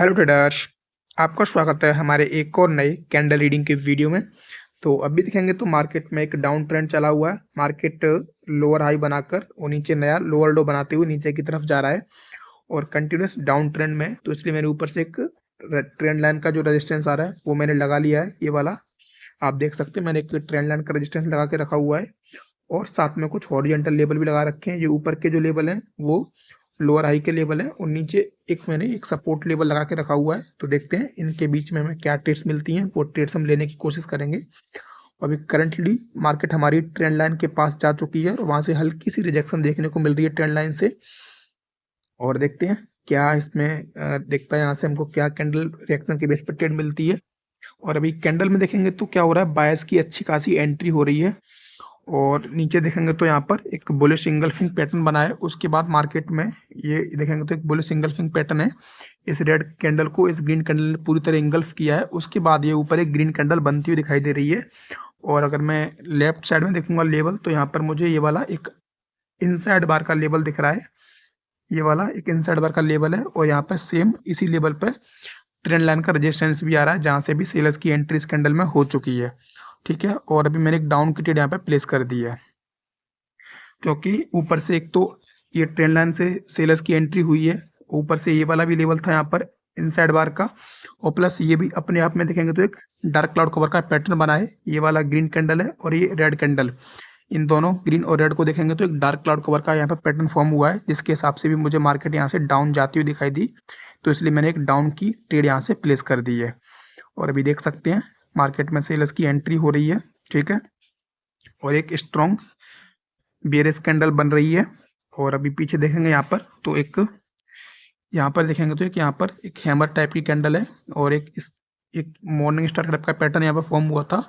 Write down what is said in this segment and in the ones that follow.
Hello traders. आपका स्वागत है हमारे एक और नए कैंडल रीडिंग के वीडियो में। तो अभी देखेंगे तो मार्केट में एक डाउन ट्रेंड चला हुआ है। मार्केट लोअर हाई बनाकर और नीचे नया लोअर लो बनाते हुए नीचे की तरफ जा रहा है और कंटिन्यूस डाउन ट्रेंड में। तो इसलिए मैंने ऊपर से एक ट्रेंड लाइन का जो रेजिस्टेंस आ रहा है वो मैंने लगा लिया है, ये वाला आप देख सकते हैं। मैंने एक ट्रेंड लाइन का रेजिस्टेंस लगा के रखा हुआ है और साथ में कुछ हॉरिजॉन्टल लेवल भी लगा रखे हैं। ये ऊपर के जो लेवल हैं वो लोअर हाई के लेवल है और नीचे मैंने एक सपोर्ट लेवल लगा के रखा हुआ है। तो देखते हैं इनके बीच में हमें क्या ट्रेड्स मिलती हैं, वो ट्रेड्स हम लेने की कोशिश करेंगे। अभी करंटली मार्केट हमारी ट्रेंड लाइन के पास जा चुकी है और वहाँ से हल्की सी रिजेक्शन देखने को मिल रही है ट्रेंड लाइन से। और देखते हैं क्या इसमें देखता है यहाँ से हमको क्या कैंडल रिएक्शन के बेस पर ट्रेड मिलती है। और अभी कैंडल में देखेंगे तो क्या हो रहा है, बायर्स की अच्छी खासी एंट्री हो रही है और नीचे देखेंगे तो यहाँ पर एक बुलिश इंगल्फिंग पैटर्न बना है। उसके बाद मार्केट में ये देखेंगे तो एक बुलिश इंगल्फिंग पैटर्न है। इस रेड कैंडल को इस ग्रीन कैंडल ने पूरी तरह इंगल्फ किया है। उसके बाद ये ऊपर एक ग्रीन कैंडल बनती हुई दिखाई दे रही है। और अगर मैं लेफ्ट साइड में देखूंगा लेवल, तो यहाँ पर मुझे ये वाला एक इनसाइड बार का लेवल दिख रहा है। ये वाला एक इनसाइड बार का लेवल है और यहाँ पर सेम इसी लेवल पर ट्रेंड लाइन का रेजिस्टेंस भी आ रहा है, जहाँ से भी सेलर्स की एंट्री इस कैंडल में हो चुकी है। ठीक है, और अभी मैंने एक डाउन की ट्रेड यहाँ पे प्लेस कर दी है, क्योंकि ऊपर से एक तो ये ट्रेंड लाइन से सेलर्स की एंट्री हुई है, ऊपर से ये वाला भी लेवल था यहाँ पर इनसाइड बार का, और प्लस ये भी अपने आप में देखेंगे तो एक डार्क क्लाउड कवर का पैटर्न बना है। ये वाला ग्रीन कैंडल है और ये रेड कैंडल, इन दोनों ग्रीन और रेड को देखेंगे तो एक डार्क क्लाउड कवर का यहाँ पर पैटर्न फॉर्म हुआ है, जिसके हिसाब से भी मुझे मार्केट यहाँ से डाउन जाती हुई दिखाई दी। तो इसलिए मैंने एक डाउन की ट्रेड यहाँ से प्लेस कर दी है और अभी देख सकते हैं मार्केट में सेलर्स की एंट्री हो रही है। ठीक है, और एक स्ट्रॉन्ग बेयरिश कैंडल बन रही है। और अभी पीछे देखेंगे यहाँ पर तो एक यहाँ पर देखेंगे तो एक यहाँ पर एक हैमर टाइप की कैंडल है और एक मॉर्निंग स्टार टाइप का पैटर्न यहाँ पर फॉर्म हुआ था,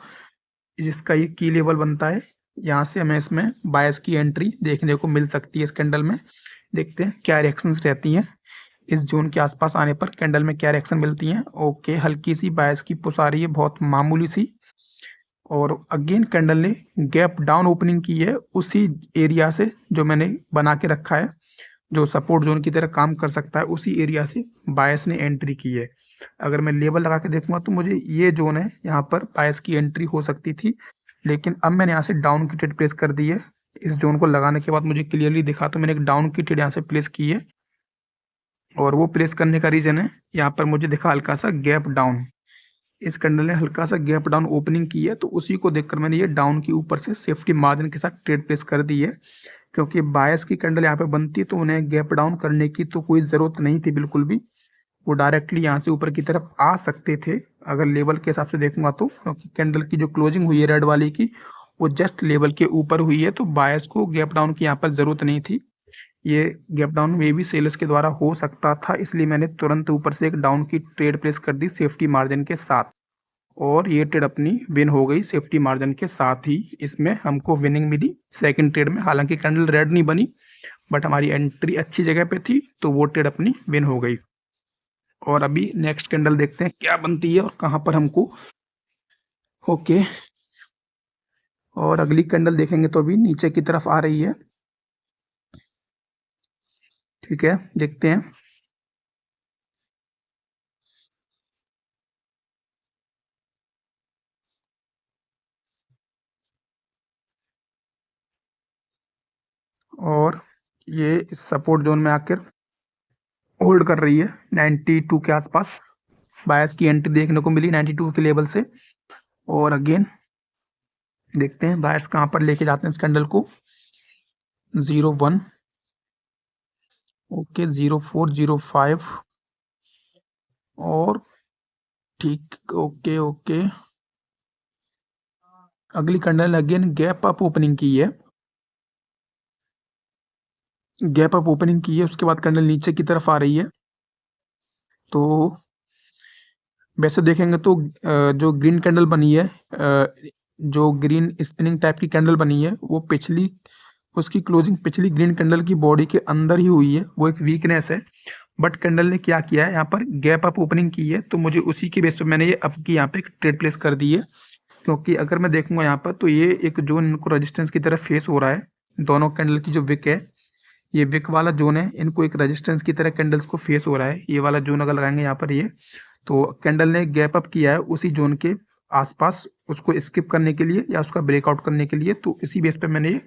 जिसका ये की लेवल बनता है। यहाँ से हमें इसमें बायर्स की एंट्री देखने को मिल सकती है इस कैंडल में। देखते हैं क्या रिएक्शंस रहती हैं इस जोन के आसपास आने पर, कैंडल में क्या रिएक्शन मिलती हैं। ओके, हल्की सी बायर्स की पुश आ रही है, बहुत मामूली सी। और अगेन कैंडल ने गैप डाउन ओपनिंग की है उसी एरिया से जो मैंने बना के रखा है, जो सपोर्ट जोन की तरह काम कर सकता है, उसी एरिया से बायर्स ने एंट्री की है। अगर मैं लेवल लगा के देखूंगा तो मुझे ये जोन है, यहाँ पर बायर्स की एंट्री हो सकती थी, लेकिन अब मैंने यहाँ से डाउन की ट्रेड प्लेस कर दी है। इस जोन को लगाने के बाद मुझे क्लियरली दिखा, तो मैंने एक डाउन की ट्रेड यहाँ से प्लेस की है। और वो प्लेस करने का रीजन है, यहाँ पर मुझे दिखा हल्का सा गैप डाउन, इस कैंडल ने हल्का सा गैप डाउन ओपनिंग की है, तो उसी को देखकर मैंने ये डाउन की ऊपर से सेफ्टी मार्जिन के साथ ट्रेड प्लेस कर दी है। क्योंकि बायर्स की कैंडल यहाँ पे बनती तो उन्हें गैप डाउन करने की तो कोई ज़रूरत नहीं थी बिल्कुल भी, वो डायरेक्टली यहाँ से ऊपर की तरफ आ सकते थे अगर लेवल के हिसाब से देखूंगा तो। क्योंकि कैंडल की जो क्लोजिंग हुई है रेड वाली की, वो जस्ट लेवल के ऊपर हुई है, तो बायर्स को गैप डाउन की यहाँ पर ज़रूरत नहीं थी। ये गैप डाउन में भी सेलर्स के द्वारा हो सकता था, इसलिए मैंने तुरंत ऊपर से एक डाउन की ट्रेड प्लेस कर दी सेफ्टी मार्जिन के साथ, और ये ट्रेड अपनी विन हो गई सेफ्टी मार्जिन के साथ ही। इसमें हमको विनिंग मिली सेकंड ट्रेड में। हालांकि कैंडल रेड नहीं बनी, बट हमारी एंट्री अच्छी जगह पे थी, तो वो ट्रेड अपनी विन हो गई। और अभी नेक्स्ट कैंडल देखते हैं क्या बनती है और कहाँ पर हमको। ओके, और अगली कैंडल देखेंगे तो अभी नीचे की तरफ आ रही है। ठीक है, देखते हैं। और ये सपोर्ट जोन में आकर होल्ड कर रही है 92 के आसपास। बायर्स की एंट्री देखने को मिली 92 के लेवल से। और अगेन देखते हैं बायर्स कहाँ पर लेके जाते हैं इस कैंडल को। 01, ओके 0405, और ठीक, ओके ओके। अगली candle again gap up opening की है, गैप अप ओपनिंग की है। उसके बाद कैंडल नीचे की तरफ आ रही है। तो वैसे देखेंगे तो जो ग्रीन कैंडल बनी है, जो ग्रीन स्पिनिंग टाइप की कैंडल बनी है, वो पिछली उसकी क्लोजिंग पिछली ग्रीन कैंडल की बॉडी के अंदर ही हुई है, वो एक वीकनेस है। बट कैंडल ने क्या किया है, यहाँ पर गैप अप ओपनिंग की है, तो मुझे उसी के बेस पे मैंने ये अप की यहाँ पे एक ट्रेड प्लेस कर दी है। क्योंकि अगर मैं देखूंगा यहाँ पर तो ये एक जोन इनको रेजिस्टेंस की तरफ फेस हो रहा है, दोनों कैंडल की जो विक है ये विक वाला जोन है, इनको एक रेजिस्टेंस की तरह कैंडल्स को फेस हो रहा है। ये वाला जोन अगर लगाएंगे यहाँ पर, ये तो कैंडल ने गैप अप किया है उसी जोन के आसपास, उसको स्किप करने के लिए या उसका ब्रेकआउट करने के लिए। तो इसी बेस पे मैंने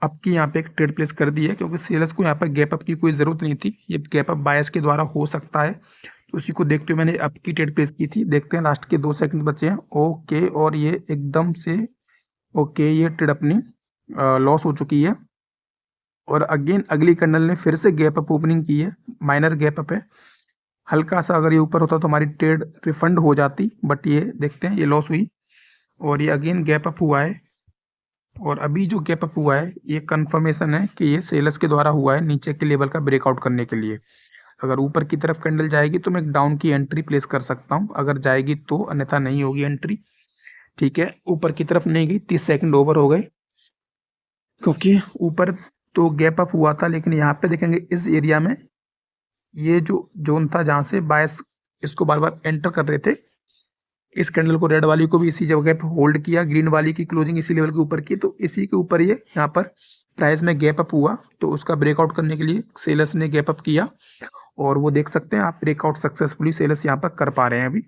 अप की यहाँ पे एक ट्रेड प्लेस कर दी है, क्योंकि सेलर्स को यहाँ पर गैप अप की कोई ज़रूरत नहीं थी। ये गैप अप बायर्स के द्वारा हो सकता है, तो उसी को देखते हुए मैंने अप की ट्रेड प्लेस की थी। देखते हैं, लास्ट के 2 सेकंड बचे हैं। ओके, और ये एकदम से ओके, ये ट्रेड अपनी लॉस हो चुकी है। और अगेन अगली कैंडल ने फिर से गैप अप ओपनिंग की है, माइनर गैप अप है। हल्का सा अगर ये ऊपर होता तो हमारी ट्रेड रिफंड हो जाती, बट ये देखते हैं, ये लॉस हुई। और ये अगेन गैप अप हुआ है, और अभी जो गैप अप हुआ है ये कंफर्मेशन है कि ये सेलर्स के द्वारा हुआ है नीचे के लेवल का ब्रेकआउट करने के लिए। अगर ऊपर की तरफ कैंडल जाएगी तो मैं एक डाउन की एंट्री प्लेस कर सकता हूँ, अगर जाएगी तो, अन्यथा नहीं होगी एंट्री। ठीक है, ऊपर की तरफ नहीं गई, 30 सेकंड ओवर हो गए, क्योंकि ऊपर तो गैप अप हुआ था, लेकिन यहाँ पे देखेंगे इस एरिया में ये जो जोन था जहाँ से बायर्स इसको बार बार एंटर कर रहे थे, इस कैंडल को रेड वाली को भी इसी जगह पे होल्ड किया, ग्रीन वाली की क्लोजिंग इसी लेवल के ऊपर की, तो इसी के ऊपर ये यहाँ पर प्राइस में गैप अप हुआ। तो उसका ब्रेकआउट करने के लिए सेलर्स ने गैप अप किया, और वो देख सकते हैं आप, ब्रेकआउट सक्सेसफुली सेलर्स यहाँ पर कर पा रहे हैं अभी।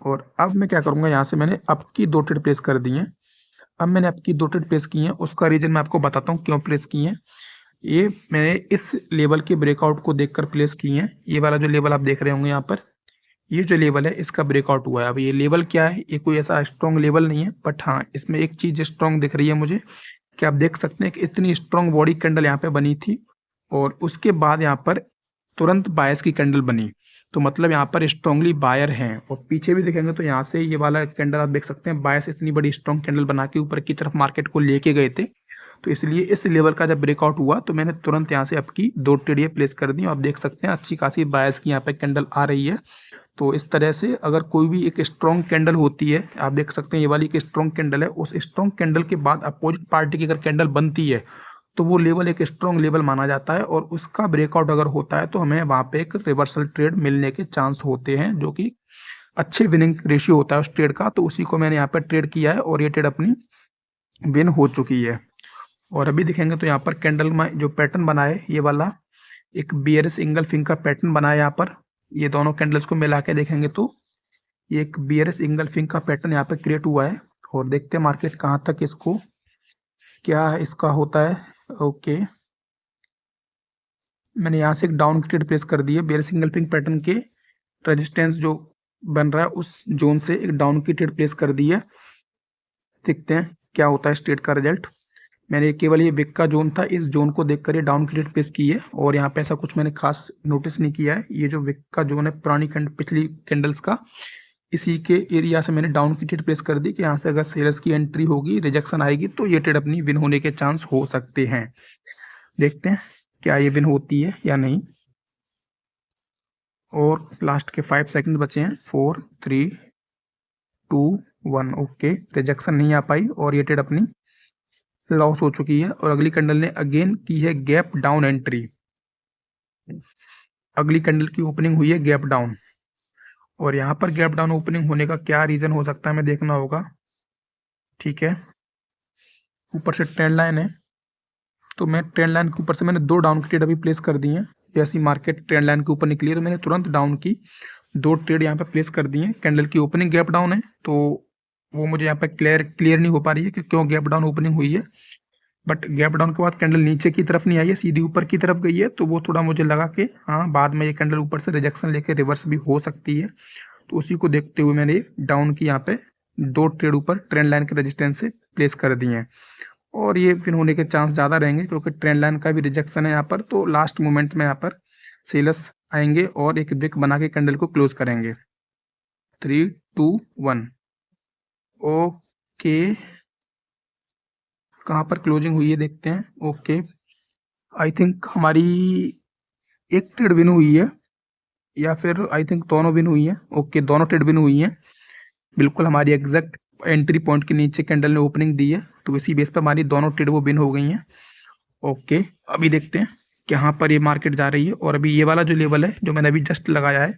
और अब मैं क्या करूँगा, यहाँ से मैंने अप की 2 ट्रेड प्लेस कर दी हैं। अब मैंने अप की 2 ट्रेड प्लेस की हैं, उसका रीज़न मैं आपको बताता हूँ क्यों प्लेस की हैं। ये मैंने इस लेवल के ब्रेकआउट को देखकर प्लेस की हैं। ये वाला जो लेवल आप देख रहे होंगे यहाँ पर, ये जो लेवल है इसका ब्रेकआउट हुआ है। अब ये लेवल क्या है, ये कोई ऐसा स्ट्रॉन्ग लेवल नहीं है, बट हाँ इसमें एक चीज़ स्ट्रॉन्ग दिख रही है मुझे, कि आप देख सकते हैं कि इतनी स्ट्रॉन्ग बॉडी कैंडल यहाँ पे बनी थी, और उसके बाद यहाँ पर तुरंत बायर्स की कैंडल बनी, तो मतलब यहाँ पर स्ट्रांगली बायर हैं। और पीछे भी देखेंगे तो यहाँ से ये वाला कैंडल आप देख सकते हैं, बायर्स इतनी बड़ी स्ट्रॉन्ग कैंडल बना के ऊपर की तरफ मार्केट को लेके गए थे। तो इसलिए इस लेवल का जब ब्रेकआउट हुआ तो मैंने तुरंत यहाँ से आपकी 2 ट्रेड प्लेस कर दी। आप देख सकते हैं अच्छी खासी बायर्स की यहाँ पे कैंडल आ रही है। तो इस तरह से अगर कोई भी एक स्ट्रॉन्ग कैंडल होती है, आप देख सकते हैं ये वाली एक स्ट्रॉन्ग कैंडल है, उस स्ट्रॉन्ग कैंडल के बाद अपोजिट पार्टी की अगर कैंडल बनती है तो वो लेवल एक स्ट्रॉन्ग लेवल माना जाता है, और उसका ब्रेकआउट अगर होता है तो हमें वहाँ पे एक रिवर्सल ट्रेड मिलने के चांस होते हैं, जो कि अच्छे विनिंग रेशियो होता है उस ट्रेड का। तो उसी को मैंने यहाँ पर ट्रेड किया है, और ये ट्रेड अपनी विन हो चुकी है। और अभी देखेंगे तो यहाँ पर कैंडल में जो पैटर्न बना है, ये वाला एक बियरिश इंगल्फिंग का पैटर्न बना है यहाँ पर। ये दोनों कैंडल्स को मिला के देखेंगे तो ये एक बियरिश इंगल्फिंग का पैटर्न यहाँ पे क्रिएट हुआ है। और देखते हैं मार्केट कहाँ तक इसको, क्या इसका होता है। ओके, मैंने यहाँ से एक डाउन की ट्रेड प्लेस कर दी है। बियरिश इंगल्फिंग पैटर्न के रेजिस्टेंस जो बन रहा है उस जोन से एक डाउन की ट्रेड प्लेस कर दी है। देखते हैं क्या होता है इस ट्रेड का रिजल्ट। मैंने केवल ये विक का जोन था, इस जोन को देखकर ये डाउन की ट्रेड प्लेस की है, और यहाँ पे ऐसा कुछ मैंने खास नोटिस नहीं किया है। ये जो विक का जोन है पुरानी पिछली कैंडल्स का, इसी के एरिया से मैंने डाउन की ट्रेड प्लेस कर दी कि यहाँ से अगर सेलर्स की एंट्री होगी, रिजेक्शन आएगी, तो ये ट्रेड अपनी विन होने के चांस हो सकते हैं। देखते हैं क्या ये विन होती है या नहीं। और लास्ट के 5 सेकंड बचे हैं। 4 3 2 1। ओके, रिजेक्शन नहीं आ पाई, और ये ट्रेड अपनी लॉस हो चुकी है। और अगली कैंडल ने अगेन की है गैप डाउन एंट्री। अगली कैंडल की ओपनिंग हुई है गैप डाउन, और यहाँ पर गैप डाउन ओपनिंग होने का क्या रीज़न हो सकता है हमें देखना होगा। ठीक है, ऊपर से ट्रेंड लाइन है, तो मैं ट्रेंड लाइन के ऊपर से मैंने 2 डाउन की ट्रेड अभी प्लेस कर दी हैं। जैसे ही मार्केट ट्रेंड लाइन के ऊपर निकली है तो मैंने तुरंत डाउन की 2 ट्रेड यहाँ पे प्लेस कर दी हैं। कैंडल की ओपनिंग गैप डाउन है, तो वो मुझे यहाँ पे क्लियर नहीं हो पा रही है कि क्यों गैप डाउन ओपनिंग हुई है। बट गैप डाउन के बाद कैंडल नीचे की तरफ नहीं आई है, सीधी ऊपर की तरफ गई है, तो वो थोड़ा मुझे लगा कि हाँ बाद में ये कैंडल ऊपर से रिजेक्शन लेके रिवर्स भी हो सकती है। तो उसी को देखते हुए मैंने डाउन की यहाँ पे 2 ट्रेड ऊपर ट्रेंड लाइन के रेजिस्टेंस से प्लेस कर दिए हैं, और ये फिर होने के चांस ज़्यादा रहेंगे क्योंकि ट्रेंड लाइन का भी रिजेक्शन है यहाँ पर। तो लास्ट मोमेंट में यहाँ पर सेलर्स आएंगे और एक विक बना के कैंडल को क्लोज करेंगे। 3 2 1। ओके, कहाँ पर क्लोजिंग हुई है देखते हैं। ओके, आई थिंक हमारी एक ट्रेड विन हुई है, या फिर आई थिंक दोनों विन हुई है। ओके, दोनों ट्रेड विन हुई हैं। बिल्कुल हमारी एग्जैक्ट एंट्री पॉइंट के नीचे कैंडल ने ओपनिंग दी है, तो इसी बेस पर हमारी दोनों ट्रेड वो विन हो गई हैं। ओके, अभी देखते हैं कहाँ पर ये मार्केट जा रही है। और अभी ये वाला जो लेवल है जो मैंने अभी जस्ट लगाया है,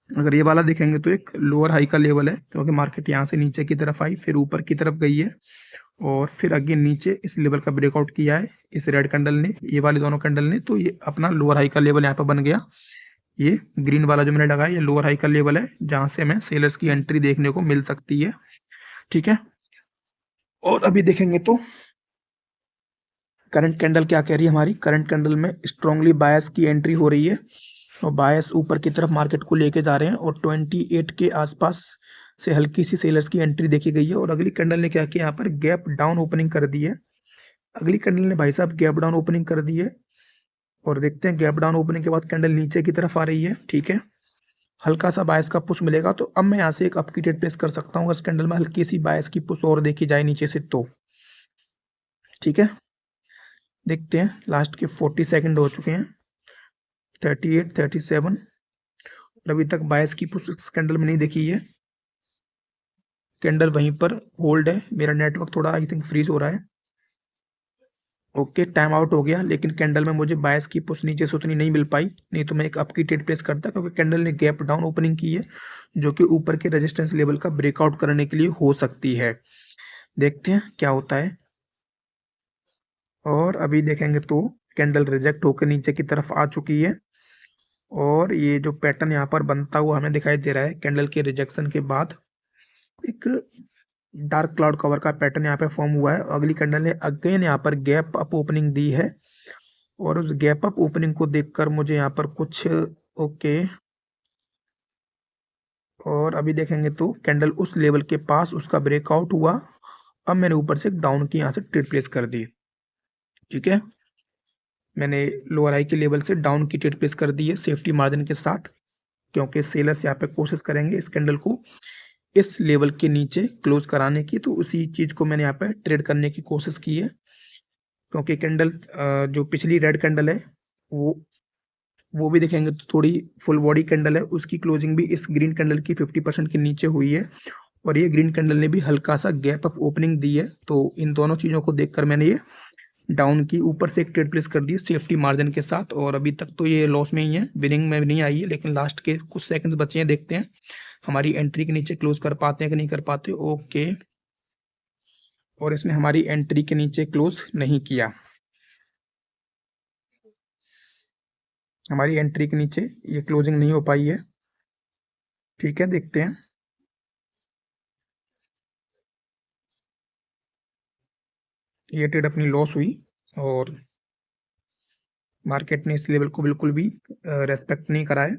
अगर ये वाला देखेंगे तो एक लोअर हाई का लेवल है, क्योंकि मार्केट यहाँ से नीचे की तरफ आई फिर ऊपर की तरफ गई है, और फिर अगेन नीचे इस लेवल का ब्रेकआउट किया है इस रेड कैंडल ने, ये वाले दोनों कैंडल ने, तो ये अपना लोअर हाई का लेवल यहाँ पर बन गया। ये ग्रीन वाला जो मैंने लगाया ये लोअर हाई का लेवल है जहाँ से हमें सेलर्स की एंट्री देखने को मिल सकती है। ठीक है, और अभी देखेंगे तो करंट कैंडल क्या कह रही है हमारी। करंट कैंडल में स्ट्रांगली बायस की एंट्री हो रही है और बायस ऊपर की तरफ मार्केट को लेके जा रहे हैं और 28 के आसपास से हल्की सी सेलर्स की एंट्री देखी गई है। और अगली कैंडल ने क्या किया, यहाँ पर गैप डाउन ओपनिंग कर दी है। अगली कैंडल ने भाई साहब गैप डाउन ओपनिंग कर दी है और देखते हैं गैप डाउन ओपनिंग के बाद कैंडल नीचे की तरफ आ रही है। ठीक है, हल्का सा बायस का पुश मिलेगा तो अब मैं यहाँ से एक अप की ट्रेड प्लेस कर सकता हूँ इस कैंडल में हल्की सी बायस की पुश और देखी जाए नीचे से तो। ठीक है, देखते हैं लास्ट के 40 सेकंड हो चुके हैं, 38, 37 और अभी तक बायस की पुश इस कैंडल में नहीं देखी है। कैंडल वहीं पर होल्ड है। मेरा नेटवर्क थोड़ा आई थिंक फ्रीज हो रहा है। ओके, टाइम आउट हो गया, लेकिन कैंडल में मुझे बायस की पुश नीचे से उतनी नहीं मिल पाई, नहीं तो मैं एक अप की ट्रेड प्लेस करता क्योंकि कैंडल ने गैप डाउन ओपनिंग की है जो कि ऊपर के रेजिस्टेंस लेवल का ब्रेकआउट करने के लिए हो सकती है। देखते हैं क्या होता है। और अभी देखेंगे तो कैंडल रिजेक्ट होकर नीचे की तरफ आ चुकी है और ये जो पैटर्न यहाँ पर बनता हुआ हमें दिखाई दे रहा है कैंडल के रिजेक्शन के बाद, एक डार्क क्लाउड कवर का पैटर्न यहाँ पे फॉर्म हुआ है। अगली कैंडल ने अगेन यहाँ पर गैप अप ओपनिंग दी है और उस गैप अप ओपनिंग को देखकर मुझे यहाँ पर कुछ ओके, और अभी देखेंगे तो कैंडल उस लेवल के पास उसका ब्रेकआउट हुआ। अब मैंने ऊपर से डाउन की यहाँ से ट्रेड प्लेस कर दी। ठीक है, मैंने लोअर हाई के लेवल से डाउन की ट्रेड प्लेस कर दी है सेफ्टी मार्जिन के साथ, क्योंकि सेलर्स यहाँ पे कोशिश करेंगे इस कैंडल को इस लेवल के नीचे क्लोज कराने की, तो उसी चीज़ को मैंने यहाँ पे ट्रेड करने की कोशिश की है। क्योंकि कैंडल जो पिछली रेड कैंडल है वो भी देखेंगे तो थोड़ी फुल बॉडी कैंडल है, उसकी क्लोजिंग भी इस ग्रीन कैंडल की 50% के नीचे हुई है और ये ग्रीन कैंडल ने भी हल्का सा गैप अप ओपनिंग दी है। तो इन दोनों चीज़ों को देखकर मैंने ये डाउन की ऊपर से एक ट्रेड प्लेस कर दी सेफ्टी मार्जिन के साथ और अभी तक तो ये लॉस में ही है, विनिंग में नहीं आई है, लेकिन लास्ट के कुछ सेकंड्स बचे हैं, देखते हैं हमारी एंट्री के नीचे क्लोज कर पाते हैं कि नहीं कर पाते। ओके, और इसने हमारी एंट्री के नीचे क्लोज नहीं किया, हमारी एंट्री के नीचे ये क्लोजिंग नहीं हो पाई है। ठीक है, देखते हैं। ये ट्रेड अपनी लॉस हुई और मार्केट ने इस लेवल को बिल्कुल भी रेस्पेक्ट नहीं करा है।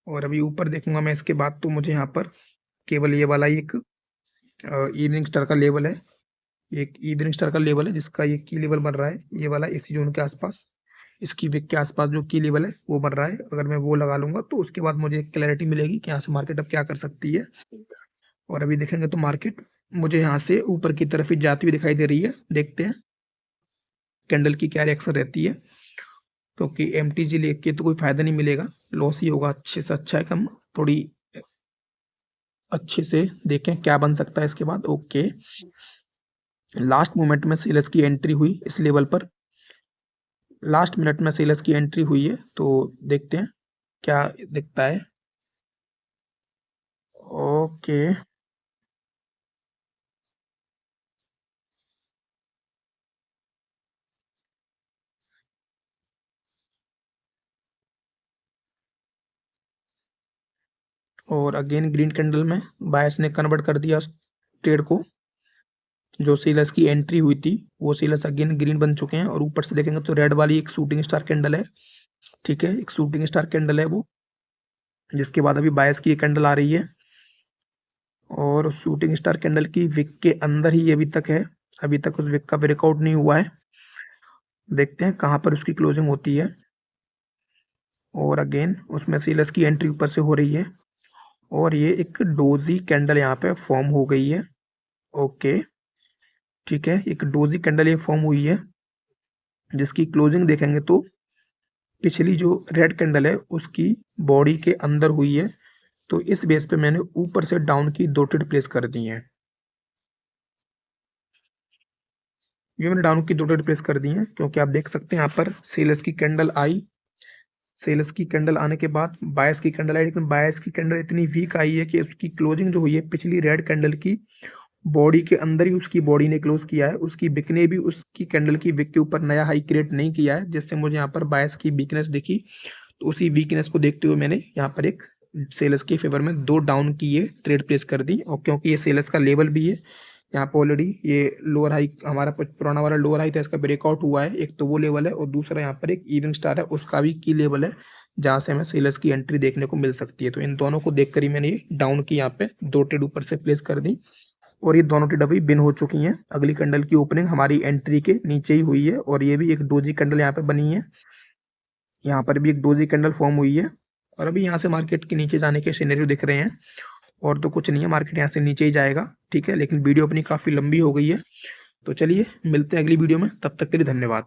और अभी ऊपर देखूंगा मैं इसके बाद तो मुझे यहाँ पर केवल ये वाला एक इवनिंग स्टार का लेवल है, एक इवनिंग स्टार का लेवल है जिसका ये की लेवल बन रहा है, ये वाला इसी जोन के आसपास, इसकी विक के आसपास जो की लेवल है वो बन रहा है। अगर मैं वो लगा लूंगा तो उसके बाद मुझे एक क्लैरिटी मिलेगी कि यहाँ से मार्केट अब क्या कर सकती है। और अभी देखेंगे तो मार्केट मुझे यहाँ से ऊपर की तरफ ही जाती हुई दिखाई दे रही है, देखते हैं कैंडल की क्या रिएक्शन रहती है। क्योंकि एमटीजी लेके तो कोई फायदा नहीं मिलेगा, लॉस ही होगा। अच्छे से अच्छा है कम, थोड़ी अच्छे से देखें क्या बन सकता है इसके बाद। ओके, लास्ट मोमेंट में सेलर्स की एंट्री हुई इस लेवल पर, लास्ट मिनट में सेलर्स की एंट्री हुई है, तो देखते हैं क्या दिखता है। ओके, और अगेन ग्रीन कैंडल में बायर्स ने कन्वर्ट कर दिया ट्रेड को, जो सेलर्स की एंट्री हुई थी वो सेलर्स अगेन ग्रीन बन चुके हैं। और ऊपर से देखेंगे तो रेड वाली एक शूटिंग स्टार कैंडल है। ठीक है, एक शूटिंग स्टार कैंडल है वो, जिसके बाद अभी बायर्स की एक कैंडल आ रही है और शूटिंग स्टार कैंडल की विक के अंदर ही अभी तक है, अभी तक उस विक का ब्रेकआउट नहीं हुआ है। देखते हैं कहाँ पर उसकी क्लोजिंग होती है। और अगेन उसमें सेलर्स की एंट्री ऊपर से हो रही है और ये एक डोजी कैंडल यहाँ पे फॉर्म हो गई है। ओके, ठीक है, एक डोजी कैंडल ये फॉर्म हुई है जिसकी क्लोजिंग देखेंगे तो पिछली जो रेड कैंडल है उसकी बॉडी के अंदर हुई है। तो इस बेस पे मैंने ऊपर से डाउन की दो ट्रेड प्लेस कर दी हैं, ये मैंने डाउन की दो ट्रेड प्लेस कर दी हैं क्योंकि आप देख सकते हैं यहाँ पर सेलर्स की कैंडल आई, सेल्स की कैंडल आने के बाद बायस की कैंडल आई, लेकिन बायस की कैंडल इतनी वीक आई है कि उसकी क्लोजिंग जो हुई है पिछली रेड कैंडल की बॉडी के अंदर ही उसकी बॉडी ने क्लोज किया है, उसकी विक ने भी उसकी कैंडल की विक के ऊपर नया हाई क्रिएट नहीं किया है, जिससे मुझे यहाँ पर बायस की वीकनेस दिखी। तो उसी वीकनेस को देखते हुए मैंने यहाँ पर एक सेलर्स के फेवर में 2 डाउन की ये ट्रेड प्लेस कर दी। और क्योंकि ये सेलर्स का लेवल भी है, यहाँ पर ऑलरेडी ये लोअर हाई हमारा पुराना वाला लोअर हाई था, इसका ब्रेकआउट हुआ है। एक तो वो लेवल है और दूसरा यहाँ पर एक इवनिंग स्टार है, उसका भी की लेवल है, जहाँ से हमें सेलर्स की एंट्री देखने को मिल सकती है। तो इन दोनों को देखकर ही मैंने ये डाउन की यहाँ पे 2 ट्रेड ऊपर से प्लेस कर दी और ये दोनों ट्रेड अभी बिन हो चुकी हैं। अगली कैंडल की ओपनिंग हमारी एंट्री के नीचे ही हुई है और ये भी एक डोजी कैंडल यहाँ पे बनी है। यहाँ पर भी एक डोजी कैंडल फॉर्म हुई है और अभी यहाँ से मार्केट के नीचे जाने के सिनेरियो दिख रहे हैं और तो कुछ नहीं है, मार्केट यहाँ से नीचे ही जाएगा। ठीक है, लेकिन वीडियो अपनी काफ़ी लंबी हो गई है, तो चलिए मिलते हैं अगली वीडियो में, तब तक के लिए धन्यवाद।